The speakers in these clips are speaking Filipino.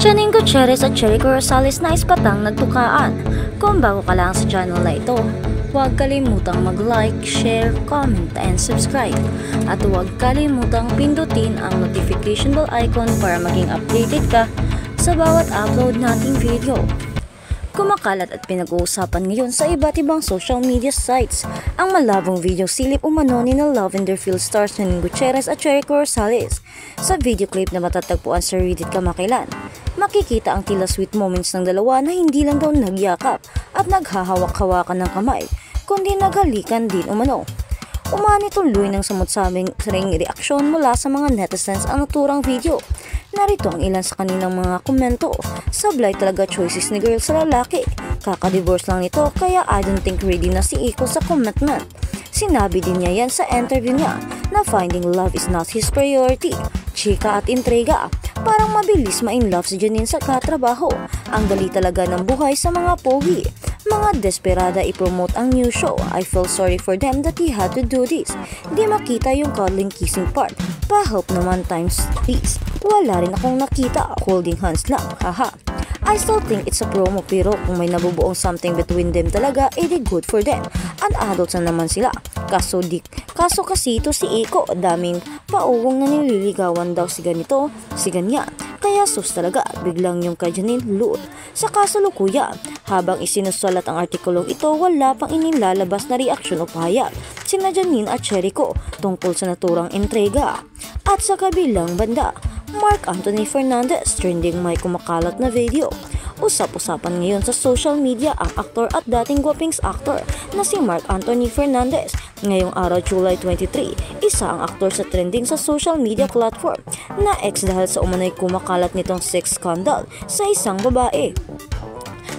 Janine Gutierrez at Jericho Rosales na ispatang nagtukaan. Kung bago ka lang sa channel na ito, huwag kalimutang mag-like, share, comment, and subscribe. At huwag kalimutang pindutin ang notification bell icon para maging updated ka sa bawat upload nating video. Kumakalat at pinag-uusapan ngayon sa iba't ibang social media sites ang malabong video silip umano ni na Lavender Field stars Janine Gutierrez at Jericho Rosales. Sa video clip na matatagpuan sa Reddit kamakailan, makikita ang tila sweet moments ng dalawa na hindi lang daw nagyakap at naghahawak-hawakan ng kamay, kundi naghalikan din umano. Umani tuloy ng samot-sabing reaksyon mula sa mga netizens ang naturang video. Narito ang ilan sa kanilang mga komento. Sablay talaga choices ni girl sa lalaki. Kaka-divorce lang nito kaya I don't think ready na si Iko sa commitment. Sinabi din niya yan sa interview niya na finding love is not his priority. Chika at intriga. Parang mabilis ma-in-love si Janine sa katrabaho. Ang dali talaga ng buhay sa mga pogi. Mga desperada i-promote ang new show. I feel sorry for them that he had to do this. Di makita yung cuddling kissing part. Pa-help naman times please. Wala rin akong nakita. Holding hands lang. Haha. I still think it's a promo pero kung may nabubuong something between them talaga, edi good for them. An adults na naman sila. Kaso kasi ito si Iko, daming paugong na nililigawan daw si ganito, si ganyan. Kaya sus talaga, biglang yung kay Janine loot. Sa kasalukuyan, habang isinusulat ang artikulong ito, wala pang inilalabas na reaksyon o pahayag sina Janine at Jericho tungkol sa naturang intriga. At sa kabilang banda, Marc Anthony Fernandez trending may kumakalat na video. Usap-usapan ngayon sa social media ang aktor at dating gwapings aktor na si Marc Anthony Fernandez. Ngayong araw July 23, isa ang aktor sa trending sa social media platform na ex dahil sa umano'y kumakalat nitong sex scandal sa isang babae.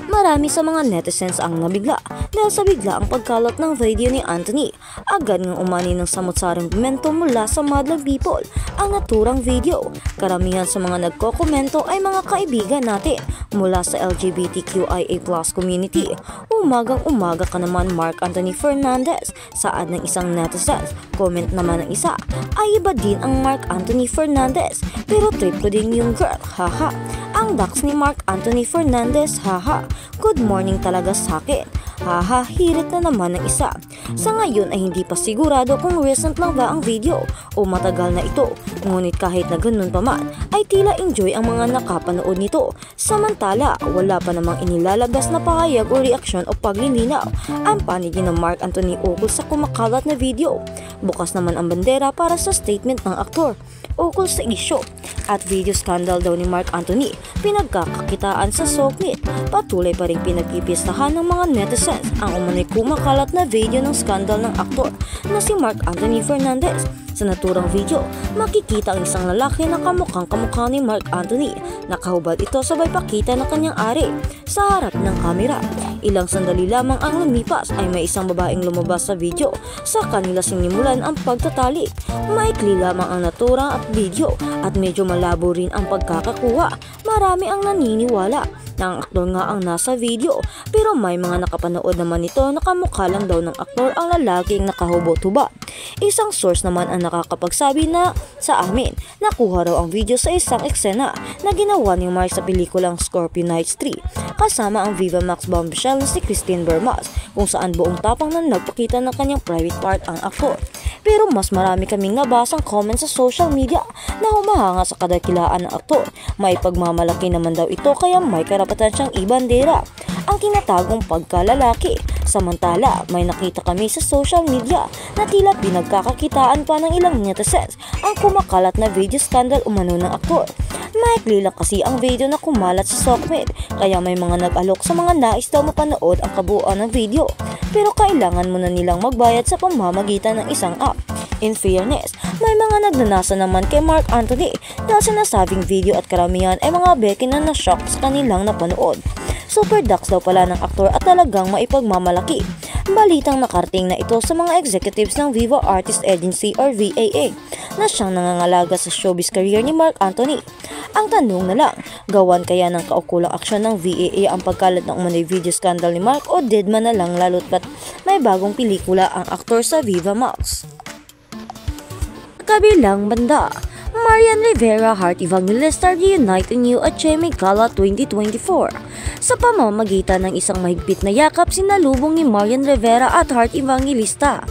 Marami sa mga netizens ang nabigla dahil sa bigla ang pagkalat ng video ni Anthony. Agad ng umani ng samot-saring komento mula sa madlang people ang naturang video. Karamihan sa mga nagko-komento ay mga kaibigan natin mula sa LGBTQIA+ community. Umagang-umaga ka naman Marc Anthony Fernandez, saad ng isang netizens. Comment naman ng isa, ay iba din ang Marc Anthony Fernandez pero trip ko din yung girl, haha. Ang docs ni Marc Anthony Fernandez, haha. Good morning talaga sa akin. Haha, hirit na naman ng isa. Sa ngayon ay hindi pa sigurado kung recent lang ba ang video o matagal na ito. Ngunit kahit na ganun pa man, ay tila enjoy ang mga nakapanood nito. Samantala, wala pa namang inilalabas na pahayag o reaksyon o paglilinaw ang panig ng Marc Anthony ukol sa kumakalat na video. Bukas naman ang bandera para sa statement ng aktor ukol sa isyo at video scandal daw ni Marc Anthony, pinagkakakitaan sa Sockmit. Patuloy pa rin pinagpipistahan ng mga netizens ang umano'y kumakalat na video ng scandal ng aktor na si Marc Anthony Fernandez. Sa naturang video, makikita ang isang lalaki na kamukhang-kamukha ni Marc Anthony. Nakahubad ito sabay pakita ng kanyang ari sa harap ng kamera. Ilang sandali lamang ang lumipas ay may isang babaeng lumabas sa video. Sa kanila sinimulan ang pagtatalik. Maikli lamang ang naturang at video at medyo malabo rin ang pagkakakuha. Marami ang naniniwala na ang aktor nga ang nasa video pero may mga nakapanood naman nito na kamukha lang daw ng aktor ang lalaking nakahubot-hubad. Isang source naman ang nakakapagsabi na sa amin nakuha raw ang video sa isang eksena na ginawa ni Marc sa pelikulang Scorpio Nights 3 kasama ang Viva Max bombshell na si Christine Bermas kung saan buong tapang na nagpakita ng kanyang private part ang aktor. Pero mas marami kaming nabasang comments sa social media na humahanga sa kadakilaan ng aktor. May pagmamalaki naman daw ito kaya may karapatan siyang ibandera ang tinatagong pagkalalaki. Samantala, may nakita kami sa social media na tila pinagkakakitaan pa ng ilang netizens ang kumakalat na video scandal umano ng aktor. Maikli lang kasi ang video na kumalat sa Sockmit kaya may mga nag-alok sa mga nais daw mapanood ang kabuuan ng video pero kailangan muna nilang magbayad sa pamamagitan ng isang app. In fairness, may mga nagnanasa naman kay Marc Anthony dahil sa nasabing video at karamihan ay mga beke na na-shock sa kanilang napanood. Super ducks daw pala ng aktor at talagang maipagmamalaki. Balitang nakarating na ito sa mga executives ng Viva Artist Agency or VAA na siyang nangangalaga sa showbiz career ni Marc Anthony. Ang tanong na lang, gawan kaya ng kaukulang aksyon ng VAA ang pagkalat ng umano'y video scandal ni Marc o dead man na lang lalo't pat may bagong pelikula ang aktor sa Viva Max? Kabilang banda, Marian Rivera Heart Evangelista reunite anew at GMA Gala 2024. Sa pamamagitan ng isang mahigpit na yakap, sinalubong ni Marian Rivera at Heart Evangelista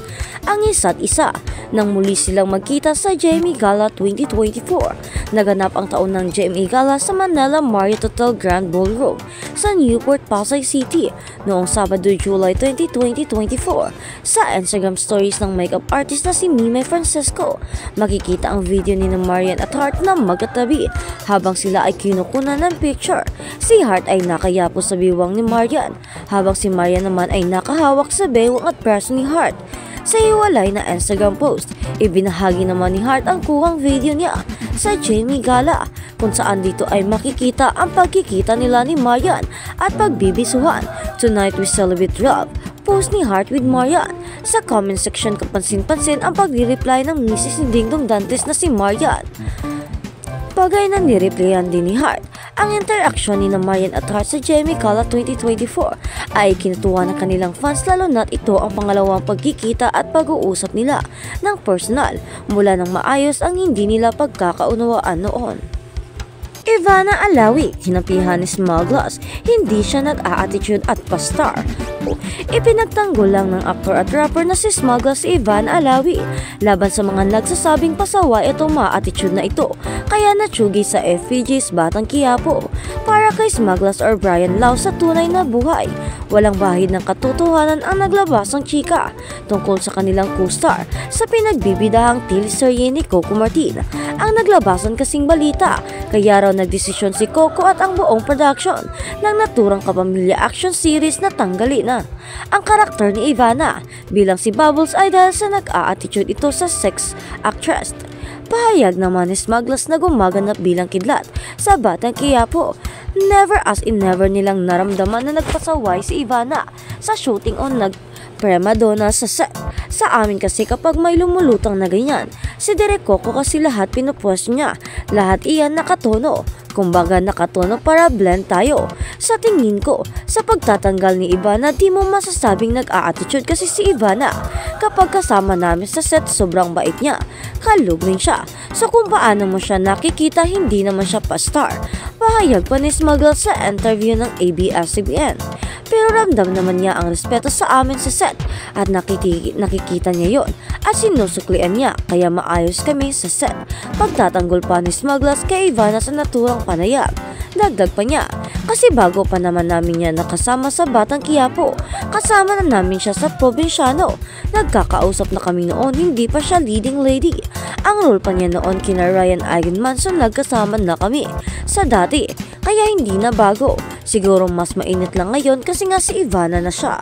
ang isa't isa nang muli silang magkita sa GMA Gala 2024. Naganap ang taon ng GMA Gala sa Manila Marriott Hotel Grand Ballroom sa Newport, Pasay City noong Sabado, July 20, 2024. Sa Instagram stories ng makeup artist na si Mime Francisco, makikita ang video ni Marian at Heart na magkatabi habang sila ay kinukunan ng picture. Si Heart ay nakayapo sa biwang ni Marian habang si Marian naman ay nakahawak sa bewang at braso ni Heart. Sa hiwalay na Instagram post, ibinahagi naman ni Heart ang kuhang video niya sa GMA Gala kung saan dito ay makikita ang pagkikita nila ni Marian at pagbibisuhan. Tonight we celebrate love, post ni Heart with Marian. Sa comment section, kapansin-pansin ang pagre-reply ng misis ni Dingdong Dantes na si Marian. Bagay na nireplyan din ni Heart. Ang interaksyon ni Marian at Heart sa GMA Gala 2024 ay kinutuwa ng kanilang fans, lalo na't ito ang pangalawang pagkikita at pag-uusap nila ng personal mula nang maayos ang hindi nila pagkakaunawaan noon. Ivana Alawi, hinampihan ni Smuggles, hindi siya nag-a-attitude at pa-star. Ipinagtanggol lang ng actor at rapper na si Smuggles si Ivana Alawi laban sa mga nagsasabing pasawa itong ma-attitude na ito, kaya natsugi sa FPJ's Batang Quiapo. Para kay Smuggles or Brian Lau, sa tunay na buhay, walang bahid ng katotohanan ang naglabasang chika tungkol sa kanilang co-star sa pinagbibidahang teleserye ni Coco Martin. Ang naglabasan kasing balita, kaya raw nagdesisyon si Coco at ang buong production ng naturang kapamilya action series na tanggalin na ang karakter ni Ivana bilang si Bubbles ay dahil sa nag-a-attitude ito sa sex actress. Pahayag naman ni Smuggles na gumaganap bilang kidlat sa Batang Quiapo. Never as in never nilang naramdaman na nagpasaway si Ivana sa shooting o nag-prima donna sa set. Sa amin kasi kapag may lumulutang na ganyan, si Direk Coco kasi lahat pinupwes niya. Lahat iyan nakatono. Kumbaga nakatono para blend tayo. Sa tingin ko, sa pagtatanggal ni Ivana, di mo masasabing nag-a-attitude kasi si Ivana. Kapag kasama namin sa set, sobrang bait niya. Kalug rin siya. So kung paano mo siya nakikita, hindi naman siya pa-star. Pahayag pa ni Smuggles sa interview ng ABS-CBN. Pero ramdam naman niya ang respeto sa amin sa set at nakikita niya yon at sinusuklian niya, kaya maayos kami sa set. Pagtatanggol pa ni Smuggles kay Ivana sa naturang panayam. Dagdag pa niya, kasi bago pa naman namin niya nakasama sa Batang Quiapo, kasama na namin siya sa Probinsyano. Nagkakausap na kami noon, hindi pa siya leading lady. Ang role pa niya noon kina Ryan Eigenman, so nagkasama na kami sa dati, kaya hindi na bago. Siguro mas mainit lang ngayon kasi nga si Ivana na siya.